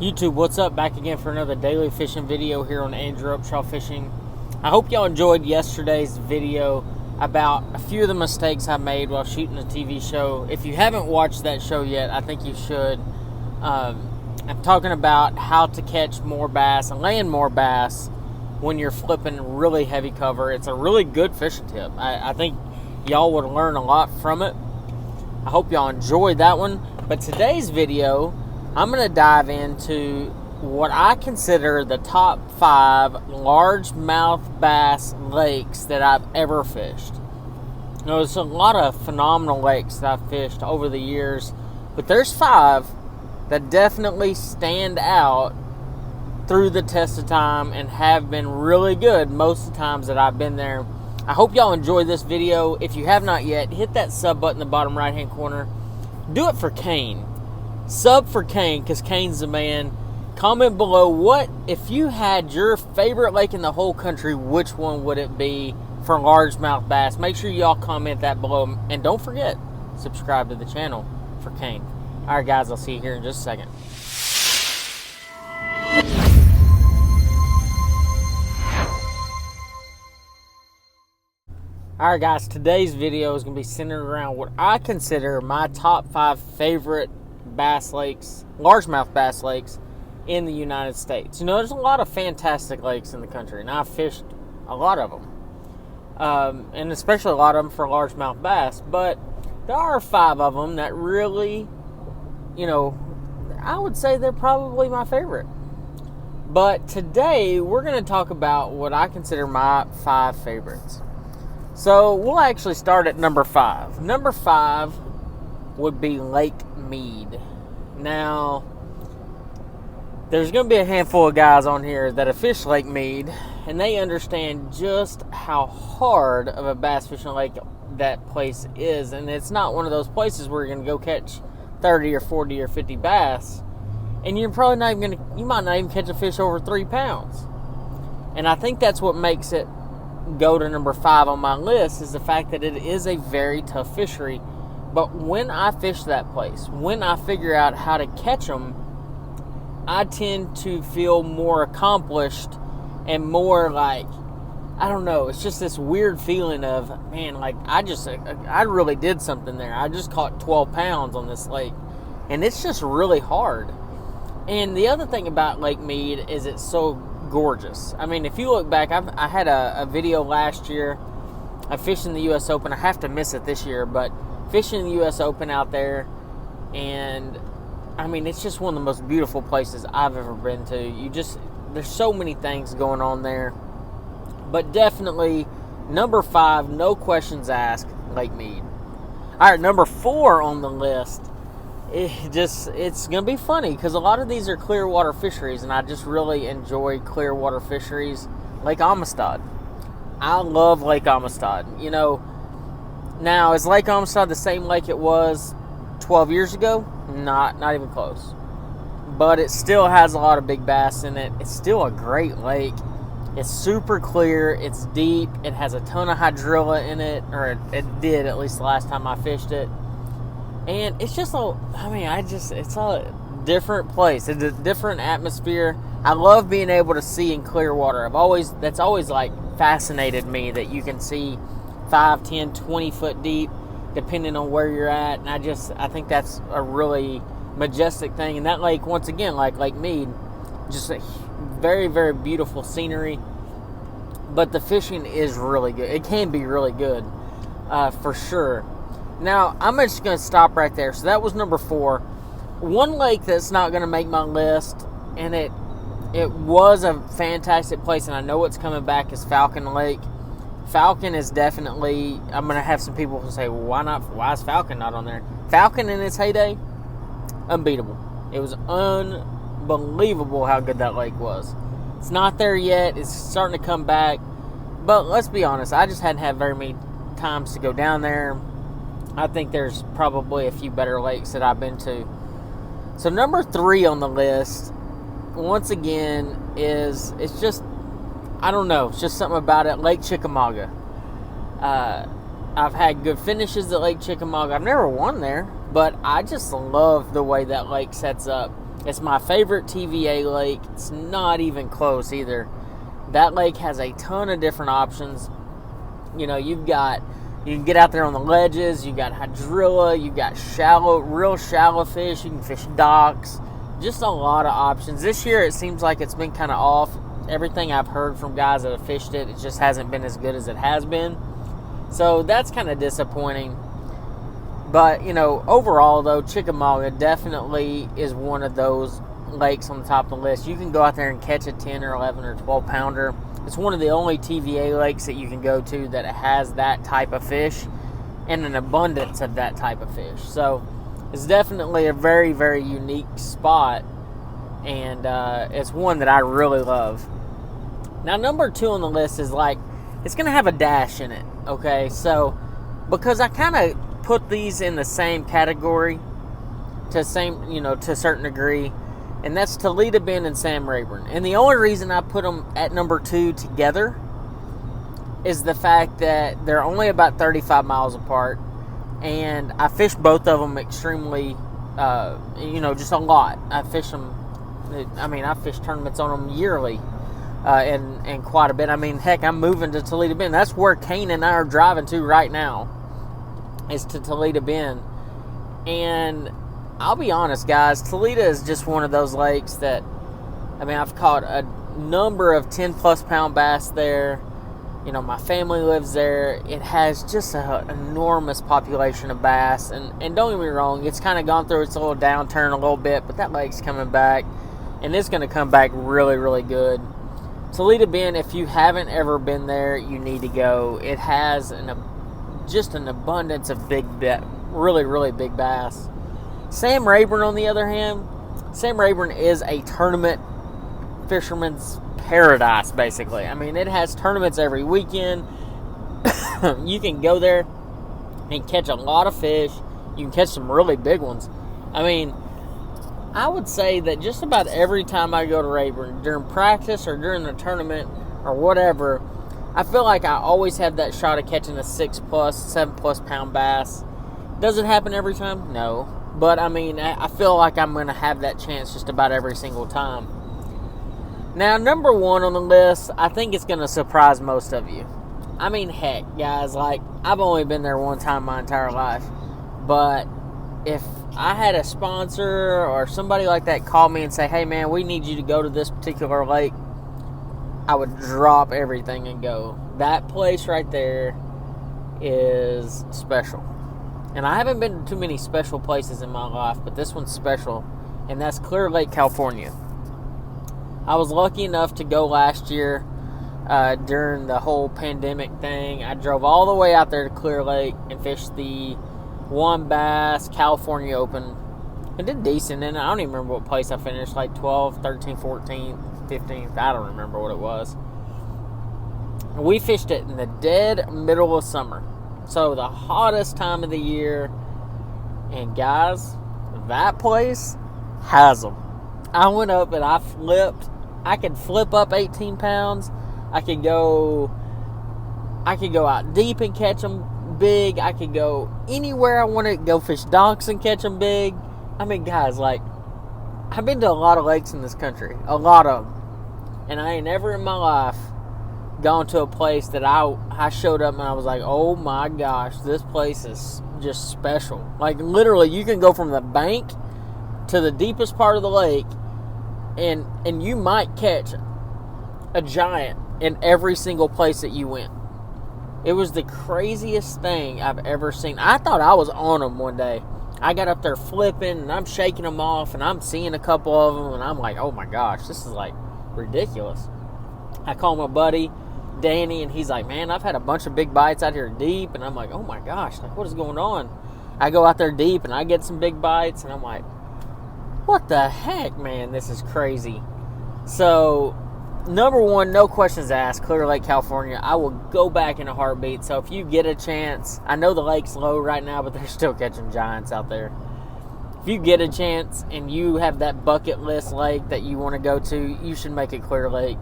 YouTube, what's up? Back again for another daily fishing video here on Andrew Upshaw Fishing. I hope y'all enjoyed yesterday's video about a few of the mistakes I made while shooting a TV show. If you haven't watched that show yet, I think you should. I'm talking about how to catch more bass and land more bass when you're flipping really heavy cover. It's a really good fishing tip. I think y'all would learn a lot from it. I hope y'all enjoyed that one. But today's video, I'm going to dive into what I consider the top 5 largemouth bass lakes that I've ever fished. Now, there's a lot of phenomenal lakes that I've fished over the years, but there's 5 that definitely stand out through the test of time and have been really good most of the times that I've been there. I hope y'all enjoyed this video. If you have not yet, hit that sub button in the bottom right hand corner. Do it for Kane. Sub for Kane, because Kane's the man. Comment below, what if you had your favorite lake in the whole country, which one would it be for largemouth bass? Make sure y'all comment that below, and don't forget, subscribe to the channel for Kane. Alright guys, I'll see you here in just a second. Alright guys, today's video is going to be centered around what I consider my top 5 favorite bass lakes, largemouth bass lakes in the United States. You know, there's a lot of fantastic lakes in the country, and I've fished a lot of them, and especially a lot of them for largemouth bass, but there are 5 of them that really, you know, I would say they're probably my favorite. But today we're going to talk about what I consider my 5 favorites. So we'll actually start at number 5. Number 5 would be Lake Mead. Now, there's going to be a handful of guys on here that have fished Lake Mead, and they understand just how hard of a bass fishing lake that place is. And it's not one of those places where you're going to go catch 30 or 40 or 50 bass, and you're probably not even going to, you might not even catch a fish over 3 pounds. And I think that's what makes it go to number 5 on my list, is the fact that it is a very tough fishery. But when I fish that place, when I figure out how to catch them, I tend to feel more accomplished and more like, I don't know, it's just this weird feeling of, man, like I really did something there. I just caught 12 pounds on this lake, and it's just really hard. And the other thing about Lake Mead is it's so gorgeous. I mean, if you look back, I had a video last year. I fished in the U.S. Open. I have to miss it this year, but fishing in the U.S. Open out there, and I mean, it's just one of the most beautiful places I've ever been to. There's so many things going on there. But definitely, number 5, no questions asked, Lake Mead. All right, number 4 on the list, it's going to be funny, because a lot of these are clear water fisheries, and I just really enjoy clear water fisheries. Lake Amistad. I love Lake Amistad. You know, now, is Lake Amistad the same lake it was 12 years ago? Not even close. But it still has a lot of big bass in it. It's still a great lake. It's super clear. It's deep. It has a ton of hydrilla in it, or it did at least the last time I fished it. And it's just it's a different place. It's a different atmosphere. I love being able to see in clear water. That's always like fascinated me, that you can see 5, 10, 20 foot deep, depending on where you're at. And I think that's a really majestic thing. And that lake, once again, like Lake Mead, just a very, very beautiful scenery. But the fishing is really good. It can be really good, for sure. Now, I'm just going to stop right there. So that was number 4. One lake that's not going to make my list, and it was a fantastic place, and I know it's coming back, is Falcon Lake. Falcon is definitely, I'm going to have some people who say, well, why is Falcon not on there? Falcon in its heyday, unbeatable. It was unbelievable how good that lake was. It's not there yet. It's starting to come back. But let's be honest, I just hadn't had very many times to go down there. I think there's probably a few better lakes that I've been to. So number 3 on the list, once again, it's just, I don't know, it's just something about it. Lake Chickamauga. I've had good finishes at Lake Chickamauga. I've never won there, but I just love the way that lake sets up. It's my favorite TVA lake. It's not even close either. That lake has a ton of different options. You know, you can get out there on the ledges. You got hydrilla. You got real shallow fish. You can fish docks. Just a lot of options. This year, it seems like it's been kind of off. Everything I've heard from guys that have fished it, it just hasn't been as good as it has been. So that's kind of disappointing. But, you know, overall, though, Chickamauga definitely is one of those lakes on the top of the list. You can go out there and catch a 10 or 11 or 12 pounder. It's one of the only TVA lakes that you can go to that has that type of fish and an abundance of that type of fish. So it's definitely a very, very unique spot, and it's one that I really love. Now, number 2 on the list is like, it's going to have a dash in it, okay? So, because I kind of put these in the same category to a certain degree, and that's Toledo Bend and Sam Rayburn. And the only reason I put them at number 2 together is the fact that they're only about 35 miles apart, and I fished both of them extremely, just a lot. I fish tournaments on them yearly, and quite a bit. I mean, heck, I'm moving to Toledo Bend. That's where Kane and I are driving to right now, is to Toledo Bend. And I'll be honest, guys, Toledo is just one of those lakes that, I mean, I've caught a number of 10-plus pound bass there. You know, my family lives there. It has just an enormous population of bass. And don't get me wrong, it's kind of gone through its little downturn a little bit, but that lake's coming back, and it's going to come back really, really good. Toledo Bend, if you haven't ever been there, you need to go. It has just an abundance of really, really big bass. Sam Rayburn, on the other hand, Sam Rayburn is a tournament fisherman's paradise, basically. I mean, it has tournaments every weekend. You can go there and catch a lot of fish. You can catch some really big ones. I mean, I would say that just about every time I go to Rayburn, during practice or during the tournament or whatever, I feel like I always have that shot of catching a 6-plus, 7-plus pound bass. Does it happen every time? No. But, I mean, I feel like I'm going to have that chance just about every single time. Now, number 1 on the list, I think it's going to surprise most of you. I mean, heck, guys, like, I've only been there one time my entire life. But if I had a sponsor or somebody like that call me and say, hey, man, we need you to go to this particular lake, I would drop everything and go. That place right there is special. And I haven't been to too many special places in my life, but this one's special, and that's Clear Lake, California. I was lucky enough to go last year during the whole pandemic thing. I drove all the way out there to Clear Lake and fished the One Bass California Open. I did decent in it. I don't even remember what place I finished, like 12th, 13th, 14th, 15th. I don't remember what it was. We fished it in the dead middle of summer. So the hottest time of the year. And guys, that place has them. I went up and I flipped. I could flip up 18 pounds. I could go out deep and catch them big. I could go anywhere I wanted to go fish docks and catch them big. I mean, guys, like, I've been to a lot of lakes in this country. A lot of them. And I ain't ever in my life gone to a place that I showed up and I was like, oh my gosh, this place is just special. Like, literally, you can go from the bank to the deepest part of the lake and you might catch a giant in every single place that you went. It was the craziest thing I've ever seen. I thought I was on them one day. I got up there flipping and I'm shaking them off and I'm seeing a couple of them and I'm like, oh my gosh, this is like ridiculous. I call my buddy Danny, and he's like, man, I've had a bunch of big bites out here deep. And I'm like, oh my gosh, like, what is going on? I go out there deep and I get some big bites, and I'm like, what the heck, man, this is crazy. So, number 1, no questions asked, Clear Lake, California. I will go back in a heartbeat. So if you get a chance, I know the lake's low right now, but they're still catching giants out there. If you get a chance and you have that bucket list lake that you want to go to, you should make it Clear Lake.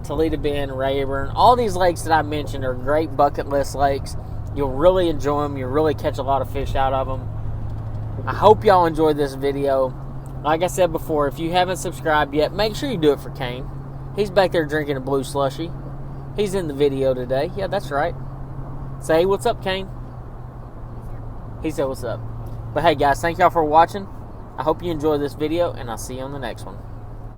Toledo Bend, Rayburn, all these lakes that I mentioned are great bucket list lakes. You'll really enjoy them. You'll really catch a lot of fish out of them. I hope y'all enjoyed this video. Like I said before, if you haven't subscribed yet, make sure you do it for Kane. He's back there drinking a blue slushy. He's in the video today. Yeah, that's right. Say, hey, what's up, Kane? He said, what's up? But hey, guys, thank y'all for watching. I hope you enjoyed this video, and I'll see you on the next one.